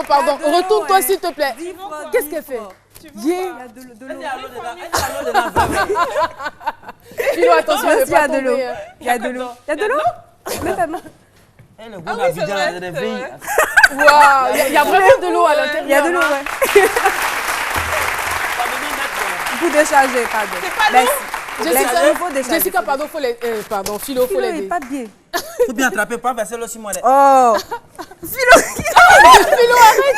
pardon. Retourne-toi, s'il te plaît. Qu'est-ce qu'elle fait? Il y a de l'eau. Philo, attention, il y a de l'eau. Il y a de l'eau. Il y a de l'eau? Même pas mal. Le goût d'Abidjan, des filles. Waouh, il y a vraiment de l'eau à l'intérieur. Il y a de l'eau, ouais. Vous déchargez, pardon. C'est pas l'eau. Jessica, pardon, Philo, faut l'aider. Il est pas bien. Faut bien attraper, pas verser l'eau sur moi. Oh. Philo, arrête.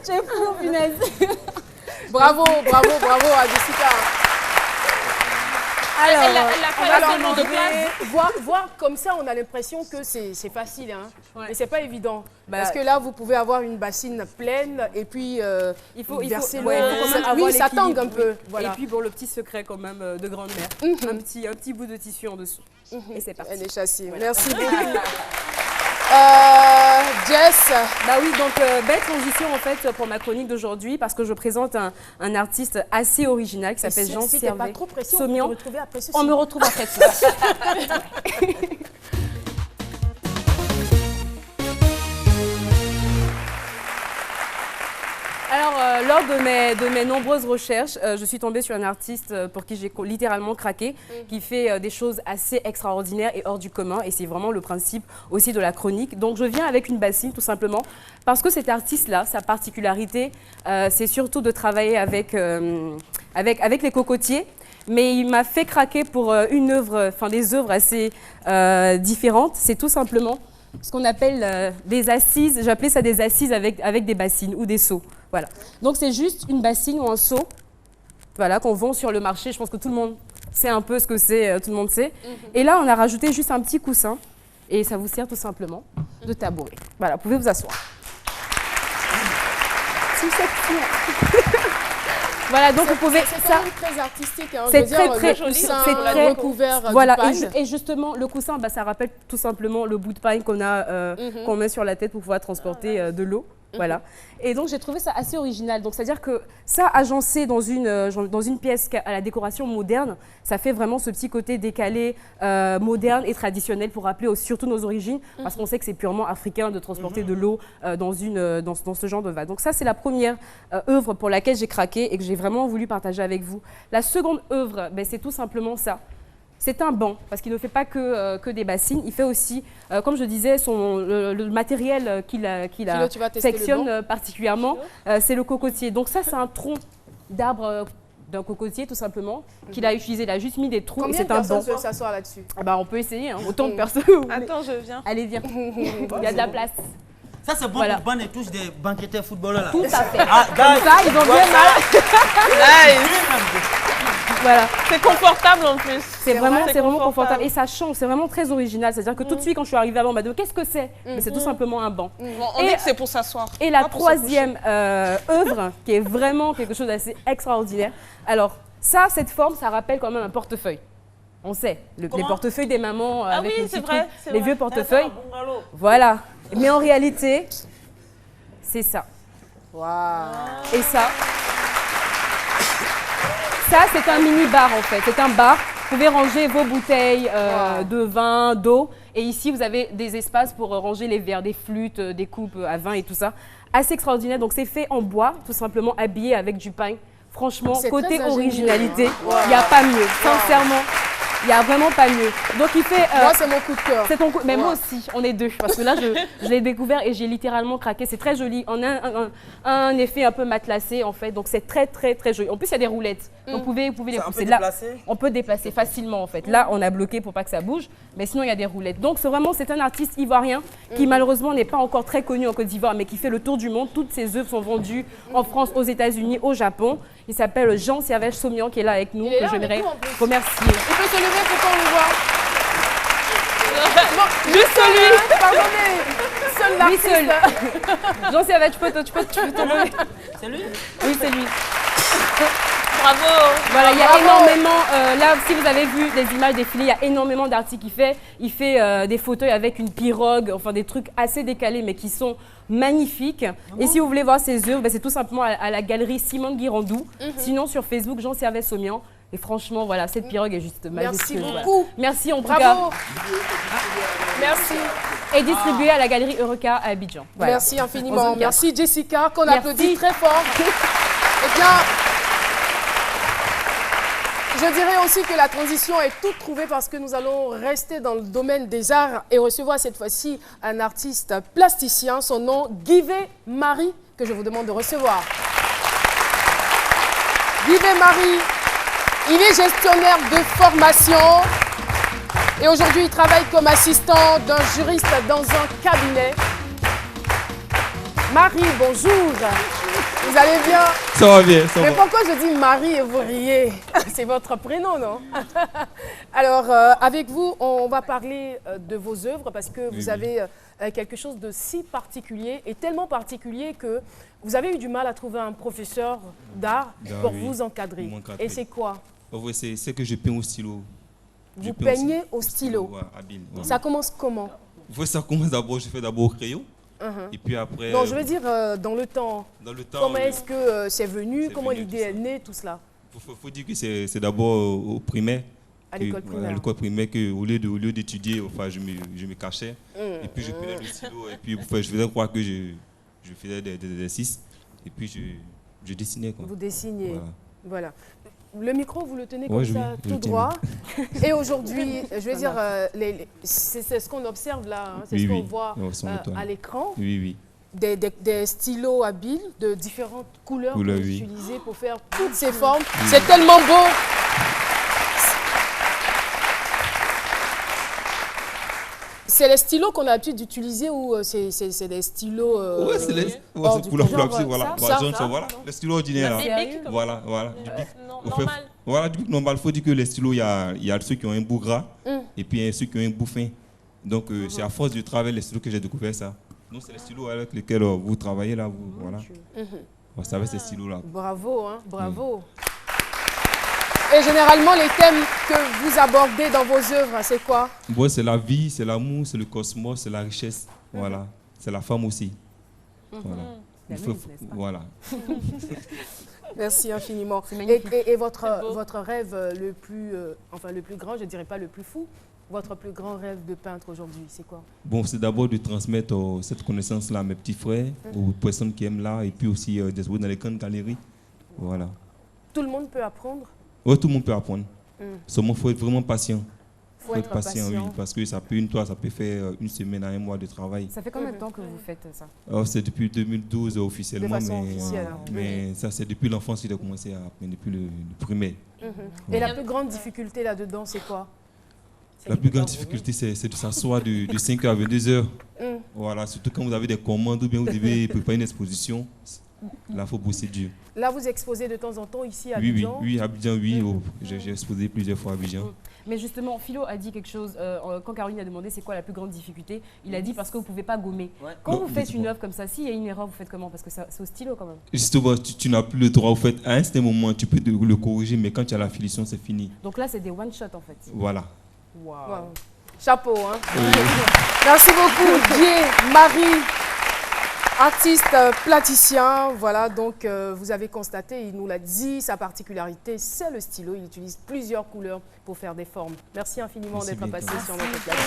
J'ai fou, punaise. Bravo à Jessica. Elle a pas tellement de place. Voir comme ça, on a l'impression que c'est facile, hein. Ouais. Mais c'est pas évident. Parce que là, vous pouvez avoir une bassine pleine et puis il faut verser l'eau. quand même avoir Oui, ça tangue l'équilibre. un peu. Voilà. Et puis pour le petit secret quand même de grand-mère, un petit bout de tissu en dessous. Et c'est parti. Elle est chassée. Voilà. Merci beaucoup. Jess. Bah oui, donc belle transition en fait pour ma chronique d'aujourd'hui parce que je présente un artiste assez original qui s'appelle Jean Si t'es pas Servet trop précis, Somian. on peut te retrouver après ceci. On me retrouve après ça. Alors, lors de mes nombreuses recherches, je suis tombée sur un artiste pour qui j'ai littéralement craqué, qui fait des choses assez extraordinaires et hors du commun. Et c'est vraiment le principe aussi de la chronique. Donc, je viens avec une bassine, tout simplement, parce que cet artiste-là, sa particularité, c'est surtout de travailler avec les cocotiers. Mais il m'a fait craquer pour une œuvre, enfin des œuvres assez différentes. C'est tout simplement ce qu'on appelle des assises. J'appelais ça des assises avec des bassines ou des seaux. Voilà. Donc c'est juste une bassine ou un seau, voilà, qu'on vend sur le marché. Je pense que tout le monde sait un peu ce que c'est, tout le monde sait. Et là, on a rajouté juste un petit coussin et ça vous sert tout simplement de tabouret. Voilà, vous pouvez vous asseoir. C'est sexy. Voilà, donc vous pouvez. C'est quand même très artistique. Hein, c'est très joli. C'est très recouvert voilà, du pain. et justement, le coussin, bah, ça rappelle tout simplement le bout de pain qu'on a, qu'on met sur la tête pour pouvoir transporter de l'eau. Voilà. Et donc, j'ai trouvé ça assez original. Donc, c'est-à-dire que ça, agencé dans une pièce à la décoration moderne, ça fait vraiment ce petit côté décalé, moderne et traditionnel pour rappeler surtout nos origines, parce qu'on sait que c'est purement africain de transporter de l'eau dans ce genre de vase. Donc, ça, c'est la première œuvre pour laquelle j'ai craqué et que j'ai vraiment voulu partager avec vous. La seconde œuvre, ben, c'est tout simplement ça. C'est un banc, parce qu'il ne fait pas que des bassines. Il fait aussi, comme je disais, le matériel qu'il affectionne particulièrement, c'est le cocotier. Donc ça, c'est un tronc d'arbre d'un cocotier, tout simplement, qu'il a utilisé. Il a juste mis des trous et c'est un banc. Combien de personnes peuvent s'asseoir là-dessus? Ah bah, on peut essayer, hein, autant de personnes. Attends, je viens. Allez, viens. Il y a de la place. Ça, c'est bon Voilà. pour prendre les touches des banquetteurs footballeurs. Là. Tout à fait. Ah, Comme ça, ils ont bien mal. Voilà. C'est confortable en plus. C'est vraiment confortable et ça change, c'est vraiment très original. C'est-à-dire que tout de suite, quand je suis arrivée avant, on m'a dit qu'est-ce que c'est? Mais c'est tout simplement un banc. Bon, on dit que c'est pour s'asseoir. Et la troisième œuvre, qui est vraiment quelque chose d'assez extraordinaire. Alors, ça, cette forme, ça rappelle quand même un portefeuille. On sait, les portefeuilles des mamans avec les petits trucs, les vieux portefeuilles. Voilà. Mais en réalité, c'est ça. Waouh. Et ça, c'est un mini-bar en fait. C'est un bar. Vous pouvez ranger vos bouteilles de vin, d'eau. Et ici, vous avez des espaces pour ranger les verres, des flûtes, des coupes à vin et tout ça. Assez extraordinaire. Donc, c'est fait en bois, tout simplement habillé avec du pain. Franchement, côté originalité, il n'y a pas mieux. Sincèrement, il n'y a vraiment pas mieux. Donc, il fait... moi, c'est mon coup de cœur. C'est ton coup... Mais moi aussi, on est deux. Parce que là, je l'ai découvert et j'ai littéralement craqué. C'est très joli. On a un effet un peu matelassé, en fait. Donc, c'est très, très, très joli. En plus, il y a des roulettes. Donc, vous pouvez les pousser. Là, on peut déplacer facilement, en fait. Là, on a bloqué pour pas que ça bouge. Mais sinon, il y a des roulettes. Donc, c'est un artiste ivoirien qui, malheureusement, n'est pas encore très connu en Côte d'Ivoire, mais qui fait le tour du monde. Toutes ses œuvres sont vendues en France, aux États-Unis, au Japon. Il s'appelle Jean Servet Somian, qui est là avec nous, que j'aimerais remercier. Il peut se lever pour qu'on le voit. Juste celui. Pardonnez. Seul l'artiste. Jean Servet, tu peux te lever. C'est lui? Oui, c'est lui. Bravo. Voilà, il y a énormément, là, si vous avez vu des images défilées, il y a énormément d'articles qu'il fait. Il fait des fauteuils avec une pirogue, enfin des trucs assez décalés, mais qui sont magnifiques. Et si vous voulez voir ses œuvres, c'est tout simplement à la galerie Simone Guirandou. Sinon, sur Facebook, Jean Servet Somian. Et franchement, voilà, cette pirogue est juste majestueuse. Merci beaucoup. Merci en tout cas. Bravo. Merci. et distribué à la galerie Eureka à Abidjan. Voilà. Merci Aux infiniment. autres Merci Jessica, qu'on Merci. applaudit très fort. Eh bien, je dirais aussi que la transition est toute trouvée parce que nous allons rester dans le domaine des arts et recevoir cette fois-ci un artiste plasticien, son nom Guivet Marie, que je vous demande de recevoir. Guivet Marie, il est gestionnaire de formation et aujourd'hui il travaille comme assistant d'un juriste dans un cabinet. Marie, bonjour. Vous allez bien? Ça va bien, ça Mais va. pourquoi je dis Marie et vous riez? C'est votre prénom, non? Alors, avec vous, on va parler de vos œuvres parce que vous avez quelque chose de si particulier et tellement particulier que vous avez eu du mal à trouver un professeur d'art pour vous encadrer. Et c'est quoi? C'est que je peins au stylo. Vous peignez au stylo. Ouais, habile, ouais. Ça commence comment? Ça commence d'abord, je fais d'abord au crayon. Et puis après... Non, je veux dire dans le temps. Dans le temps, Comment est-ce que c'est venu? c'est Comment venu, l'idée tout ça. est née, tout cela? faut dire que c'est d'abord au primaire. À l'école primaire. À l'école primaire, qu'au lieu d'étudier, enfin, je me cachais. Et puis je prenais le stylo. Et puis je faisais croire que je faisais des exercices. Et puis je dessinais. Quoi. Vous dessinez. Voilà. Voilà. Le micro, vous le tenez Ouais, comme ça, je le tout tiens. droit. Et aujourd'hui, je veux dire, c'est ce qu'on observe là, hein, c'est Oui, ce qu'on oui. voit Ouais, sur le toit. à l'écran. Oui, oui. Des stylos habiles de différentes couleurs que vous Oui. utilisez pour faire toutes ces formes. C'est tellement beau. C'est les stylos qu'on a l'habitude d'utiliser ou c'est des stylos Ouais, c'est les hors du couleurs commun? fluo, voilà. Ça, Voilà, le stylo ordinaire. Des Là. bics comme Voilà. Du bic. non, Au fait, normal. Voilà, du bic normal. Il faut dire que les stylos, il y a ceux qui ont un bout gras et puis il y a ceux qui ont un bout fin. Donc, c'est à force du travail, les stylos que j'ai découvert ça. Donc, c'est les stylos avec lesquels vous travaillez là. Voilà. Vous savez, ces stylos-là. Bravo, hein, bravo. Et généralement, les thèmes que vous abordez dans vos œuvres, c'est quoi? Bon, c'est la vie, c'est l'amour, c'est le cosmos, c'est la richesse. Voilà. C'est la femme aussi. Voilà. La Il faut- mise, n'est-ce pas? voilà. Merci infiniment. magnifique. Et votre rêve le plus grand, je ne dirais pas le plus fou, votre plus grand rêve de peintre aujourd'hui, c'est quoi? Bon, c'est d'abord de transmettre cette connaissance-là à mes petits frères, aux personnes qui aiment l'art, et puis aussi d'exposer dans les grandes galeries. Voilà. Tout le monde peut apprendre? Ouais, tout le monde peut apprendre. Seulement, il faut être vraiment patient. Il faut être patient. Oui, parce que ça peut faire une semaine à un mois de travail. Ça fait combien de temps que vous faites ça? C'est depuis 2012 officiellement, De façon officielle, hein. mais ça, c'est depuis l'enfance que j'ai commencé à apprendre, depuis le primaire. Et la plus grande difficulté là-dedans, c'est quoi? La plus grande difficulté, c'est de s'asseoir de 5h à 22h. Voilà, surtout quand vous avez des commandes ou bien vous devez préparer une exposition. Là, il faut bosser dur. Là, vous exposez de temps en temps ici à Oui, Abidjan? oui, Abidjan, oui. J'ai exposé plusieurs fois à Abidjan. Mais justement, Philo a dit quelque chose, quand Caroline a demandé c'est quoi la plus grande difficulté, il a dit parce que vous ne pouvez pas gommer. Quand Non, vous faites une dites-moi. œuvre comme ça, s'il y a une erreur, vous faites comment? Parce que c'est au stylo quand même. Justement, tu n'as plus le droit. Au fait, à un certain moment, tu peux le corriger, mais quand tu as la finition, c'est fini. Donc là, c'est des one-shot en fait. Voilà. Wow. Chapeau, hein? Merci beaucoup, Guy, Marie, artiste plasticien. Voilà, donc vous avez constaté, il nous l'a dit, sa particularité, c'est le stylo. Il utilise plusieurs couleurs pour faire des formes. Merci infiniment Merci d'être bien. passé sur notre plateau.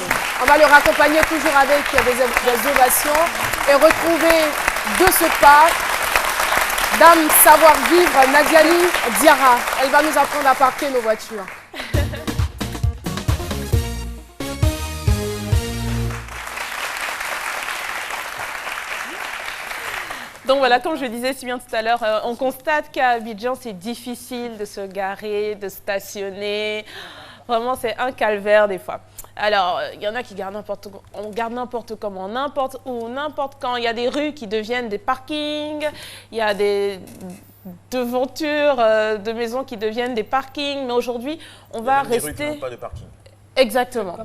On va le raccompagner toujours avec des ovations et retrouver de ce pas Dame Savoir-Vivre, Nadiali Diarra. Elle va nous apprendre à parquer nos voitures. Donc voilà, comme je le disais si bien tout à l'heure, on constate qu'à Abidjan, c'est difficile de se garer, de stationner. Vraiment, c'est un calvaire des fois. Alors, il y en a qui gardent n'importe quoi. On garde n'importe comment, n'importe où, n'importe quand. Il y a des rues qui deviennent des parkings. Il y a des devantures de maisons qui deviennent des parkings. Mais aujourd'hui, on va rester... Pas de parking. Exactement.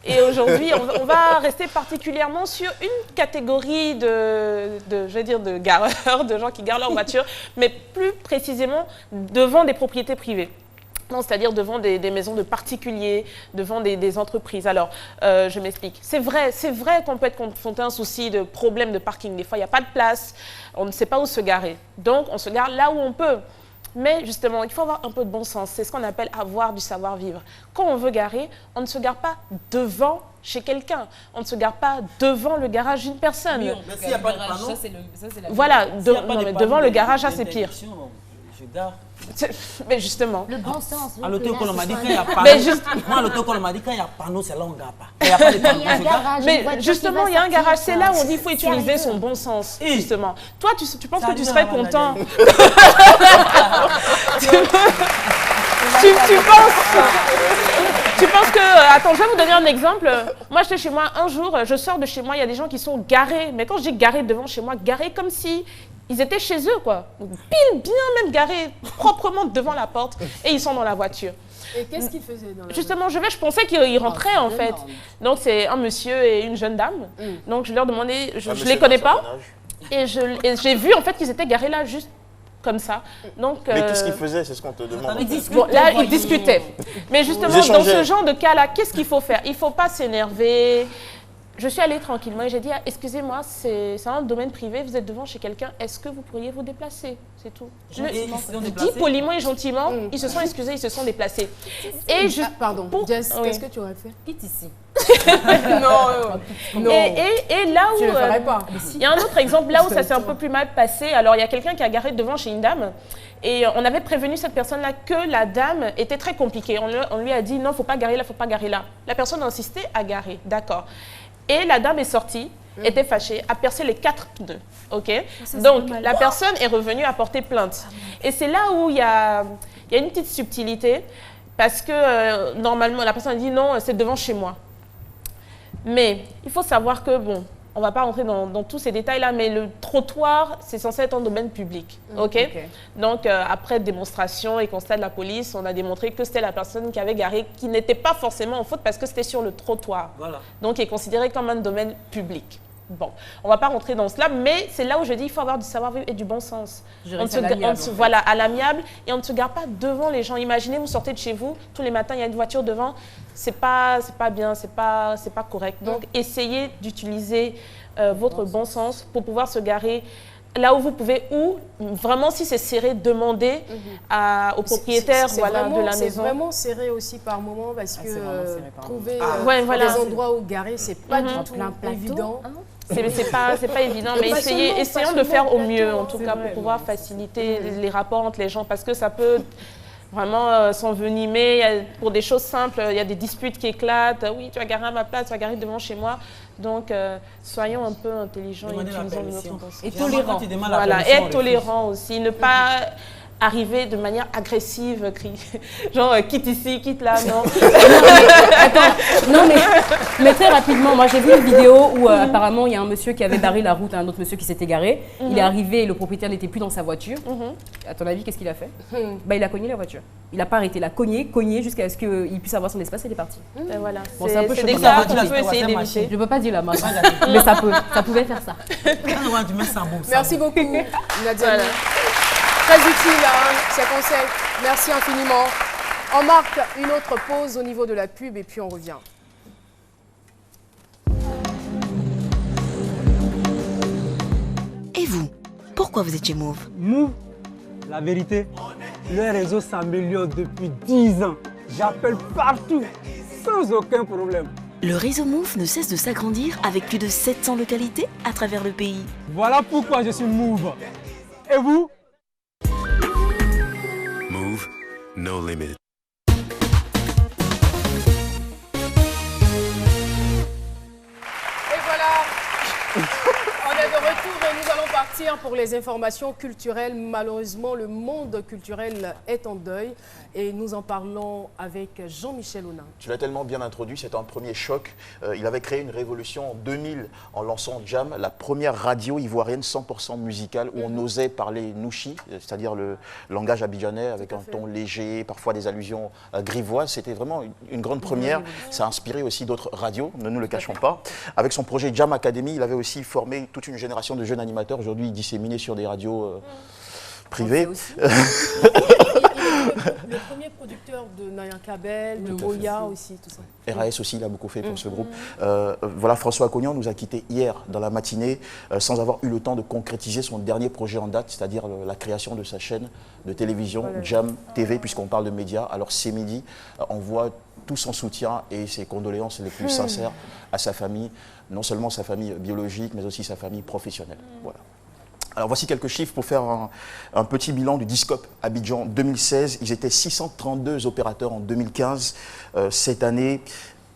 Et aujourd'hui, on va rester particulièrement sur une catégorie je vais dire de gareurs, de gens qui garent leur voiture, mais plus précisément devant des propriétés privées. C'est-à-dire devant des maisons de particuliers, devant des entreprises. Alors, je m'explique. C'est vrai qu'on peut être confronté à un souci de problème de parking. Des fois, il n'y a pas de place, on ne sait pas où se garer. Donc, on se gare là où on peut. Mais justement, il faut avoir un peu de bon sens. C'est ce qu'on appelle avoir du savoir-vivre. Quand on veut garer, on ne se gare pas devant chez quelqu'un. On ne se gare pas devant le garage d'une personne. Mais s'il n'y a pas de panneau, Voilà, s'il y a pas de devant panneau le garage, là, c'est pire. d'interdiction, je gare. Mais justement. Le bon sens. À l'autocol, on m'a dit quand il y a panneau. Mais juste- Moi, à l'autocol, on m'a dit quand il y a panneau, c'est là où on ne gare pas. Il n'y a pas de panneau, Il y a un je gare. garage, une Mais voiture justement, qui il y a va un garage, sortir, c'est là où on dit qu'il faut c'est utiliser sérieux. son bon sens, Et- justement. Toi, tu penses Ça que tu arrive serais à la content dernière. Tu penses que... Attends, je vais vous donner un exemple. Moi, j'étais chez moi un jour, je sors de chez moi, il y a des gens qui sont garés. Mais quand je dis garés devant chez moi, garés comme si ils étaient chez eux, quoi. Pile, bien même garés, proprement devant la porte. Et ils sont dans la voiture. Et qu'est-ce qu'il faisait dans la Justement, je pensais qu'ils rentraient en fait. Donc c'est un monsieur et une jeune dame. Donc je leur demandais, je les connais pas. Et j'ai vu en fait qu'ils étaient garés là juste comme ça. Donc, Mais qu'est-ce qu'ils faisaient? C'est ce qu'on te demande. bon, là, ils discutaient. Mais justement, Ils dans échangeaient. ce genre de cas-là, qu'est-ce qu'il faut faire? Il ne faut pas s'énerver. Je suis allée tranquillement et j'ai dit, ah, excusez-moi, c'est un domaine privé, vous êtes devant chez quelqu'un, est-ce que vous pourriez vous déplacer? C'est tout. Je Et ils se sont dis déplacés? poliment et gentiment, ils se sont excusés, ils se sont déplacés. Et juste Pardon, pour- Jess, oui. qu'est-ce que tu aurais fait? Quitte ici. Non, Et là où... tu le ferais pas. Il y a un autre exemple, là où ça s'est un peu plus mal passé. Alors, il y a quelqu'un qui a garé devant chez une dame. Et on avait prévenu cette personne-là que la dame était très compliquée. On lui a dit, non, il ne faut pas garer là, il ne faut pas garer là. La personne a insisté à garer, d'accord. Et la dame est sortie, était fâchée, a percé les 4 pneus. Ok. Donc, la personne est revenue à porter plainte. Et c'est là où il y a une petite subtilité. Parce que normalement, la personne a dit, non, c'est devant chez moi. Mais il faut savoir que, bon, on ne va pas rentrer dans tous ces détails-là, mais le trottoir, c'est censé être un domaine public. OK? Donc, après démonstration et constat de la police, on a démontré que c'était la personne qui avait garé, qui n'était pas forcément en faute parce que c'était sur le trottoir. Voilà. Donc, il est considéré comme un domaine public. Bon, on ne va pas rentrer dans cela, mais c'est là où je dis qu'il faut avoir du savoir-vivre et du bon sens. Voilà, à l'amiable, et on ne se gare pas devant les gens. Imaginez, vous sortez de chez vous, tous les matins, il y a une voiture devant, c'est pas bien, c'est pas correct. Donc, essayez d'utiliser votre bon sens pour pouvoir se garer là où vous pouvez, ou vraiment, si c'est serré, demandez au propriétaire C'est de vraiment- la maison. C'est vraiment serré aussi par moment parce que trouver Ouais, voilà. des endroits où garer, c'est pas du tout Plein plateau. évident. C'est pas évident, mais Pas essayons seulement de faire au plateau, mieux, en hein, tout c'est cas, vrai. pour pouvoir faciliter les rapports entre les gens, parce que ça peut vraiment s'envenimer. Il y a- Pour des choses simples, il y a des disputes qui éclatent. Oui, tu vas garer à ma place, tu vas garer devant chez moi. Donc, soyons un peu intelligents et Demandez la utilisons permission. notre pensée. Et tolérant. Quand tu demandes la Voilà, et permission, être on refuse. tolérant aussi, ne pas arriver de manière agressive, genre quitte ici, quitte là, non. Non, mais très rapidement, moi j'ai vu une vidéo où apparemment il y a un monsieur qui avait barré la route à un autre monsieur qui s'était garé. Il est arrivé et le propriétaire n'était plus dans sa voiture. À ton avis, qu'est-ce qu'il a fait? Bah, il a cogné la voiture. Il n'a pas arrêté, il a cogné jusqu'à ce qu'il puisse avoir son espace et il est parti. Et voilà. Bon, c'est un peu C'est des choquant. cas Ça qu'on va, peut essayer ça va, d'éviter. Je ne peux pas dire la marque, mais ça pouvait faire ça. Quand tu mets ça bon, ça Merci bon. beaucoup, Nadia. Voilà. Très utile, hein, ces conseils. Merci infiniment. On marque une autre pause au niveau de la pub et puis on revient. Et vous, pourquoi vous êtes chez Mauve? Move, la vérité, le réseau s'améliore depuis 10 ans. J'appelle partout, sans aucun problème. Le réseau Move ne cesse de s'agrandir avec plus de 700 localités à travers le pays. Voilà pourquoi je suis Move. Et vous? Move, no limit. Et voilà, on est de retour et nous allons partir pour les informations culturelles. Malheureusement, le monde culturel est en deuil et nous en parlons avec Jean-Michel Aunin. Tu l'as tellement bien introduit, c'est un premier choc. Il avait créé une révolution en 2000 en lançant Jam, la première radio ivoirienne 100% musicale où on osait parler nouchi, c'est-à-dire le langage abidjanais avec un ton léger, parfois des allusions grivoises. C'était vraiment une grande première. Ça a inspiré aussi d'autres radios, ne nous le cachons pas. Avec son projet Jam Academy, il avait aussi formé toute une génération de jeunes animateurs, aujourd'hui disséminés sur des radios privées. le premier producteur de Naya Kabel, de Moya aussi, tout ça. RAS aussi, il a beaucoup fait pour ce groupe. Voilà, François Cognan nous a quittés hier dans la matinée sans avoir eu le temps de concrétiser son dernier projet en date, c'est-à-dire la création de sa chaîne de télévision, Jam TV, puisqu'on parle de médias. Alors c'est midi, on voit tout son soutien et ses condoléances les plus sincères à sa famille, non seulement sa famille biologique, mais aussi sa famille professionnelle. Voilà. Alors voici quelques chiffres pour faire un petit bilan du Discope Abidjan 2016. Ils étaient 632 opérateurs en 2015. Cette année,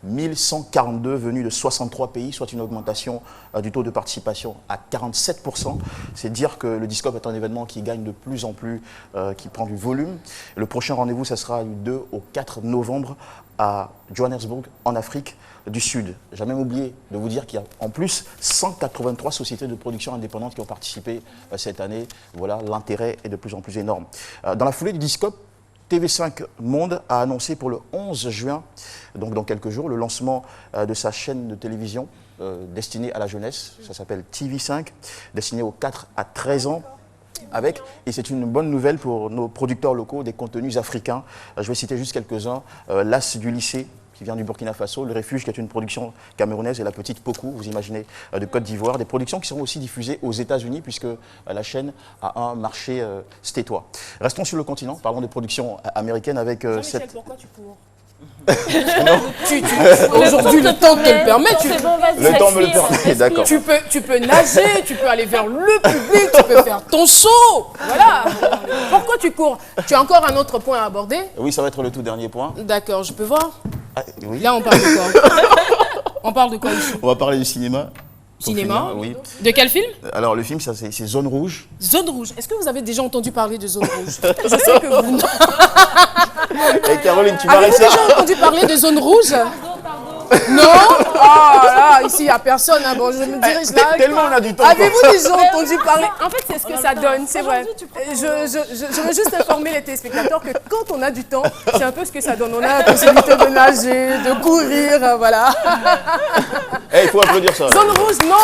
1142 venus de 63 pays, soit une augmentation du taux de participation à 47%. C'est dire que le Discope est un événement qui gagne de plus en plus, qui prend du volume. Le prochain rendez-vous, ça sera du 2 au 4 novembre à Johannesburg, en Afrique du Sud. J'ai même oublié de vous dire qu'il y a en plus 183 sociétés de production indépendantes qui ont participé cette année. Voilà, l'intérêt est de plus en plus énorme. Dans la foulée du Discope, TV5 Monde a annoncé pour le 11 juin, donc dans quelques jours, le lancement de sa chaîne de télévision destinée à la jeunesse. Ça s'appelle TV5, destinée aux 4 à 13 ans. Et c'est une bonne nouvelle pour nos producteurs locaux des contenus africains. Je vais citer juste quelques-uns. L'As du lycée, qui vient du Burkina Faso, Le Refuge, qui est une production camerounaise, et La Petite Pokou, vous imaginez, de Côte d'Ivoire. Des productions qui seront aussi diffusées aux États-Unis, puisque la chaîne a un marché stétois. Restons sur le continent, parlons des productions américaines avec cette... Pourquoi tu cours? Aujourd'hui, le temps te le permet. Le temps me le permet, d'accord. Tu peux nager, tu peux aller vers le public, tu peux faire ton show. Voilà. Pourquoi tu cours? Tu as encore un autre point à aborder? Oui, ça va être le tout dernier point. D'accord, je peux voir? Oui. Là, on parle de quoi? On parle de quoi ici? On va parler du cinéma. Cinéma? Oui. De quel film? Alors, le film, c'est Zone Rouge. Zone Rouge. Est-ce que vous avez déjà entendu parler de Zone Rouge? Je sais que vous... Et Caroline, tu m'as Avez-vous déjà entendu parler de Zone Rouge? Non? Oh là, ici, il n'y a personne. Hein. Bon, je me dirige là. Tellement on a du temps. Avez-vous déjà entendu parler? En fait, c'est ce que ça donne, c'est vrai. Je veux juste informer les téléspectateurs que quand on a du temps, c'est un peu ce que ça donne. On a la possibilité de nager, de courir, voilà. Il faut applaudir ça. Zone Rouge, non.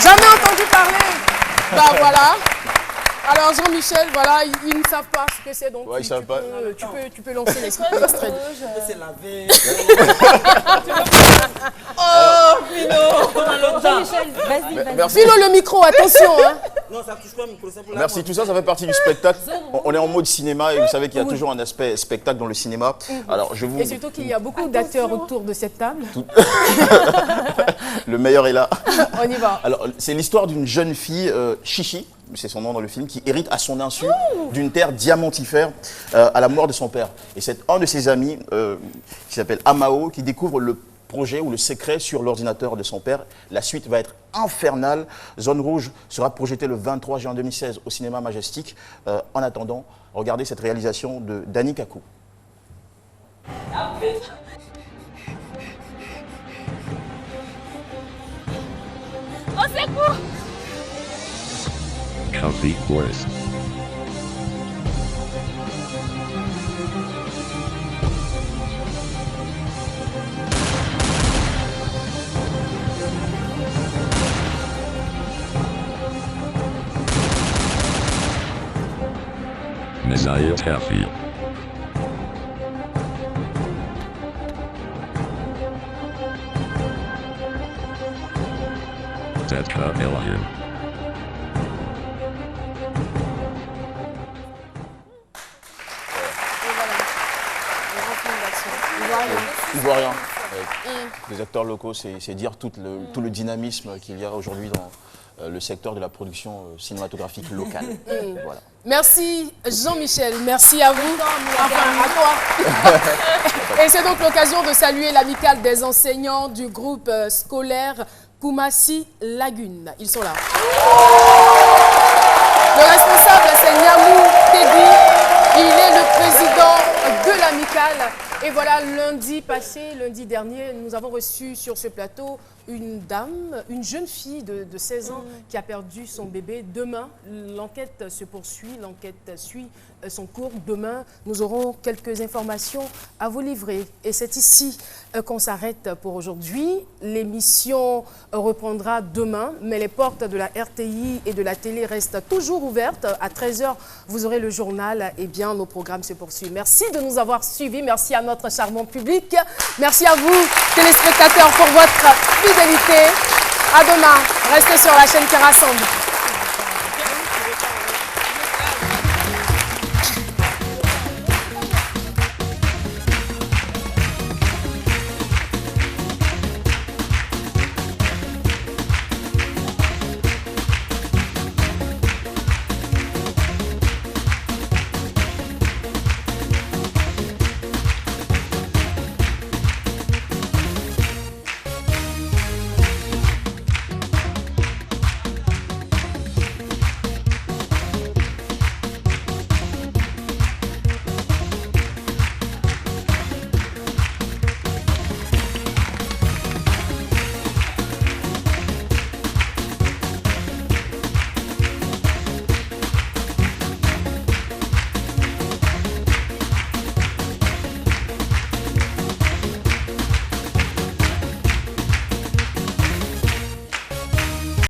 Jamais entendu parler. Bah voilà. Alors Jean-Michel, voilà, ils ne savent pas ce que c'est, donc ouais, tu peux lancer l'extrait. C'est lavé. Oh, Philo. Jean-Michel, vas-y. Merci. Philo, le micro, attention. Hein. Non, ça touche pas le micro, c'est pour la Merci, tout ça, ça fait partie du spectacle. On est en mode cinéma et vous savez qu'il y a toujours un aspect spectacle dans le cinéma. Alors, je vous... Et surtout qu'il y a beaucoup d'acteurs autour de cette table. Le meilleur est là. On y va. Alors, c'est l'histoire d'une jeune fille, Chichi, c'est son nom dans le film, qui hérite à son insu d'une terre diamantifère à la mort de son père. Et c'est un de ses amis, qui s'appelle Amao, qui découvre le projet ou le secret sur l'ordinateur de son père. La suite va être infernale. Zone Rouge sera projetée le 23 juin 2016 au cinéma Majestic. En attendant, regardez cette réalisation de Danny Kakou. Au secours! Complete Forest. Messiah Taffy. Tetka Elian. Ivoirien. Les acteurs locaux, c'est dire tout le dynamisme qu'il y a aujourd'hui dans le secteur de la production cinématographique locale. Voilà. Merci Jean-Michel, merci à vous, enfin à toi. Et c'est donc l'occasion de saluer l'amicale des enseignants du groupe scolaire Koumassi Lagune. Ils sont là. Le responsable, c'est Niamou Teddy. Il est le président de l'amicale. Et voilà, lundi dernier, nous avons reçu sur ce plateau une dame, une jeune fille de 16 ans qui a perdu son bébé. Demain, l'enquête se poursuit, l'enquête suit son cours. Demain, nous aurons quelques informations à vous livrer. Et c'est ici qu'on s'arrête pour aujourd'hui. L'émission reprendra demain, mais les portes de la RTI et de la télé restent toujours ouvertes. À 13 h, vous aurez le journal. Et bien, nos programmes se poursuivent. Merci de nous avoir suivis. Merci à notre charmant public. Merci à vous, téléspectateurs, pour votre fidélité. À demain. Restez sur la chaîne qui rassemble.